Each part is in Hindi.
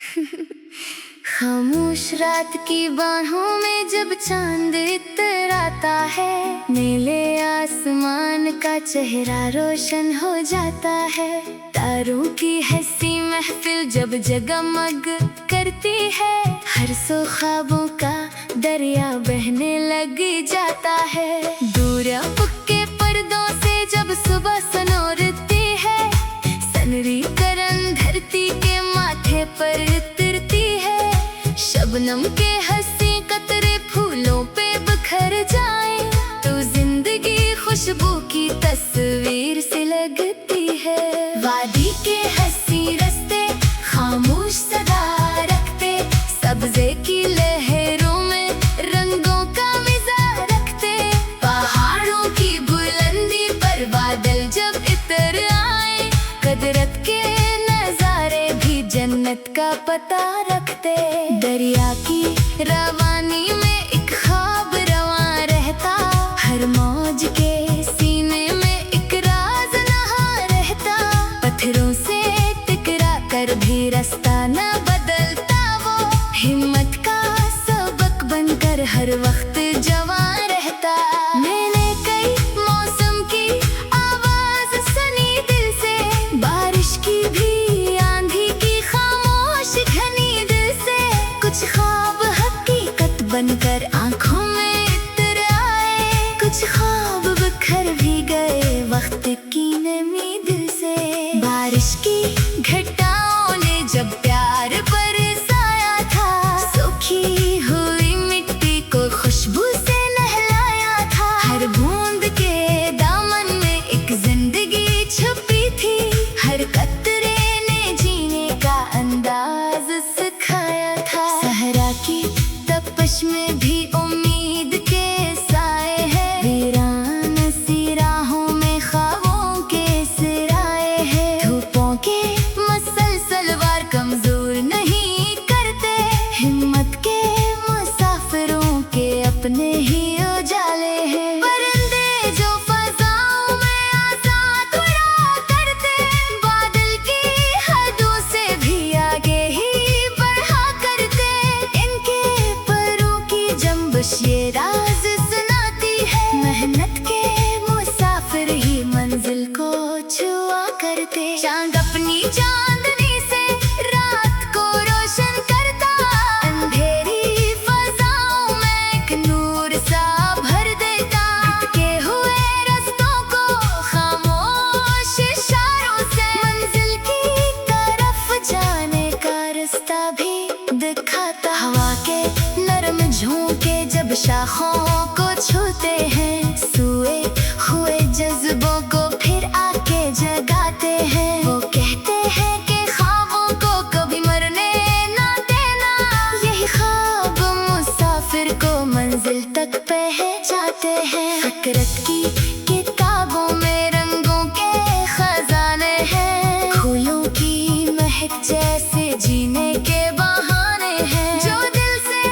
खामोश रात की बाहों में जब चांद इतराता है, नीले आसमान का चेहरा रोशन हो जाता है। तारों की हंसी महफिल जब जगमग करती है, हर सो ख्वाबों का दरिया बहने लग जाता है। दूर पक्के पर्दों से जब सुबह सनोरती है, सनरी करन धरती के माथे पर उतरती है। शबनम के हंसी कतरे फूलों पे बिखर जाए तो जिंदगी खुशबू की तस्वीर से लगती है। वादी के हंसी रास्ते खामोश सदा रखते, सब्जे की लहरों में रंगों का मिजाज रखते। पहाड़ों की बुलंदी पर बादल जब इतर आए, कुदरत के नजारे भी जन्नत का पता रखते। दरिया की रवानी में एक ख्वाब रवां रहता, हर मौज के सीने में एक राज नहा रहता। पत्थरों से टकरा कर भी रास्ता न बदलता, वो हिम्मत का सबक बनकर हर वक्त जवां रहता। मैंने कई मौसम की आवाज सुनी दिल से, बारिश की भी आंधी की खामोश घनी दिल से। कुछ ख्वाब हकीकत बनकर आंखों में इतर आए, कुछ ख्वाब बिखर भी गए वक्त की नमी दिल से। बारिश की घटाओं ने जब प्यार बरसाया था, सूखी हुई मिट्टी को खुशबू से नहलाया था। हर बूंद के दामन में एक जिंदगी छुपी थी, हर कतरे ने जीने का अंदाज सिखाया था। सहरा की तपश में भी उम्मीद के साए हैं, वीरान सी राहों में ख्वाबों के सिराए हैं। धूपों के मसलसल वार कमजोर नहीं करते, हिम्मत के मुसाफिरों के अपने ही उजाले हैं। परिंदे जो फज़ाओं में आज़ाद उड़ा करते, बादल की हदों से भी आगे ही बढ़ा करते। इनके परों की जंबश ये राज सुनाती है, मेहनत के मुसाफिर ही मंजिल को छुआ करते। चांद अपनी चांदनी से रात को रोशन करता, अंधेरी फज़ाओं में एक नूर सा भर देता। भटके हुए रास्तों को खामोश इशारों से मंजिल की तरफ जाने का रास्ता भी दिखाता। हवा के नरम झोंके जब शाखों को छूते हैं, सोए हुए जज्बों को फिर आके जगाते हैं। वो कहते हैं कि ख्वाबों को कभी मरने ना देना, यही ख्वाब मुसाफिर को मंजिल तक पहुंचाते हैं। फिक्रत की किताबों में रंगों के खजाने हैं, फूलों की महक जैसे जीने के बहाने हैं। जो दिल से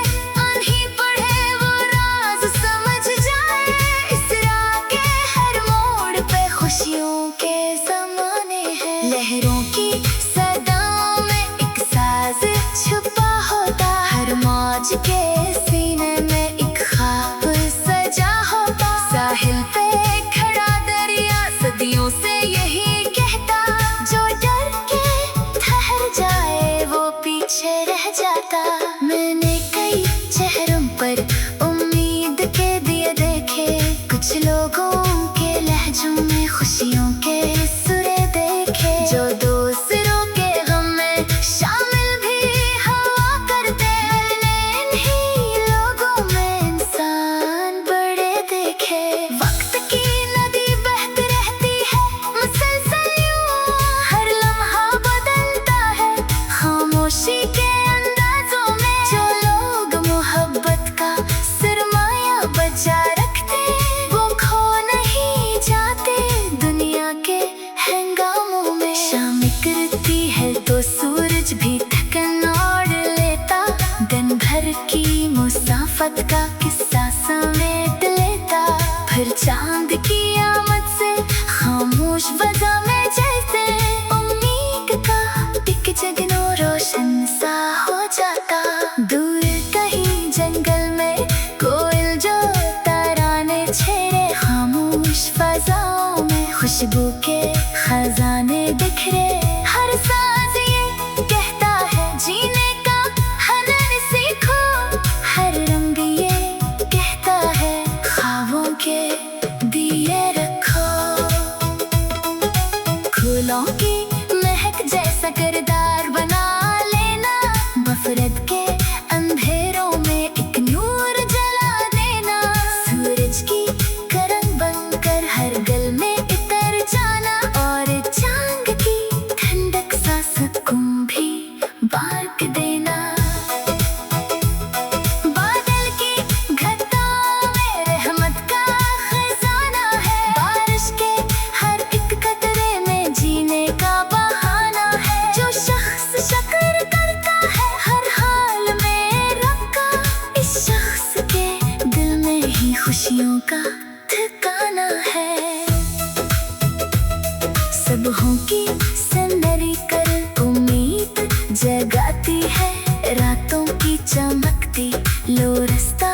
आन्ही पढ़े वो राज समझ जाए, इस राह के हर मोड़ पे खुशियों के ज़माने हैं। लहरों की सदाओं में एक साज छुपा होता, हर मौज के सीने में एक ख्वाब सजा होता। साहिल पे खड़ा दरिया सदियों से यही कहता, जो डर के ठहर जाए वो पीछे रह जाता। मैंने कई चेहरों पर उम्मीद के दिए देखे, कुछ लोगों के लहजों में खुशियों के सुरे देखे। जो दूसरों के गम में शामिल भी हुआ करते, मैंने इन्हीं लोगों में इंसान बड़े देखे। वक्त की नदी बहती रहती है मुसलसल यूं, हर लम्हा बदलता है खामोशी के अंदाजों में। जो लोग मोहब्बत का सरमाया बचा रखते, वो खो नहीं जाते दुनिया के हंगामों में। शाम करती है तो सूरज भी थकन ओढ़ लेता, दिन भर की मुसाफत का किस्सा समेट लेता। फिर चांद की आमद से खामोश फज़ा में जैसे उम्मीद का एक जगनो रोशन सा जाता। दूर कहीं जंगल में कोयल जो तराने छेड़े, खामोश फजाओं में खुशबू के खजाने बिखरे। हर सांस ये कहता है जीने का हुनर सीखो, हर रंग ये कहता है ख्वाबों के दिए रखो। फूलों की महक जैसा किरदार बना लेना, मफरत के अंधेरों में एक नूर जला देना। सूरज की किरण बनकर हर गल में उतर जाना, और चांद की ठंडक सा सुकून भी बांट देना। बादल की घटाओं में रहमत का खजाना है, बारिश के हर एक कतरे में जीने का बहाना है। जो शख्स शुक्र करता है हर हाल में रब का, इस शख्स के दिल में ही खुशियों का ठिकाना है। सुबहों की सन्नरी कर उम्मीद जगाती है, रातों की चमकती लो रास्ता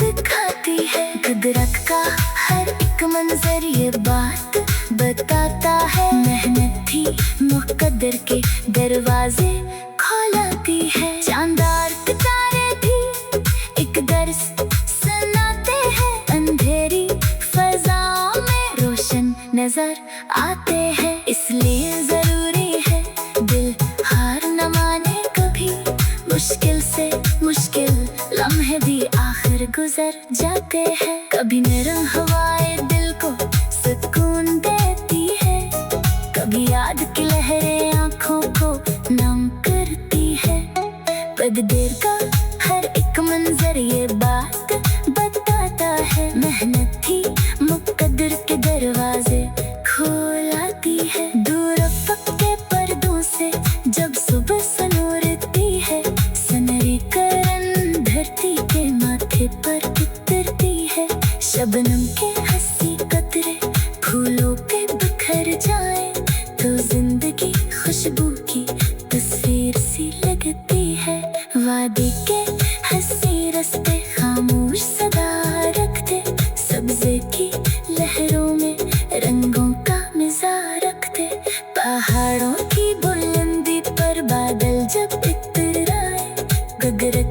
दिखाती है। कुदरत का हर एक मंजर ये बात बताता है, मेहनत थी मुकद्दर के दरवाजे खोलाती है। चांदार सितारे भी एक दर्स सुनाते हैं, अंधेरी फजाओं में रोशन नजर आते हैं। इसलिए जरूरी है दिल हार न माने कभी, मुश्किल से मुश्किल लम्हे भी आखिर गुजर जाते हैं। कभी नरम हवाएं दिल को सुकून देती है, कभी याद की लहरें आँखों को नम करती है। देर का हर एक मंजर ये बात बताता है, मेहनत थी मुकद्दर के दरवाजे खोलाती है। दूर पक्के पर्दों से जब सुबह सनूरती है, सनरी करन धरती के माथे पर उतरती है। शबनम के हंसी कतरे फूलों पे बिखर जाए, तो जिंदगी खुशबू की तस्वीर सी लगती है। वादी के हंसी रस्ते खामोश सदा रखते, सब्जे की लहरों में रंगों का मिजाज रखते। पहाड़ों की बुलंदी पर बादल जब इतराए, गगरत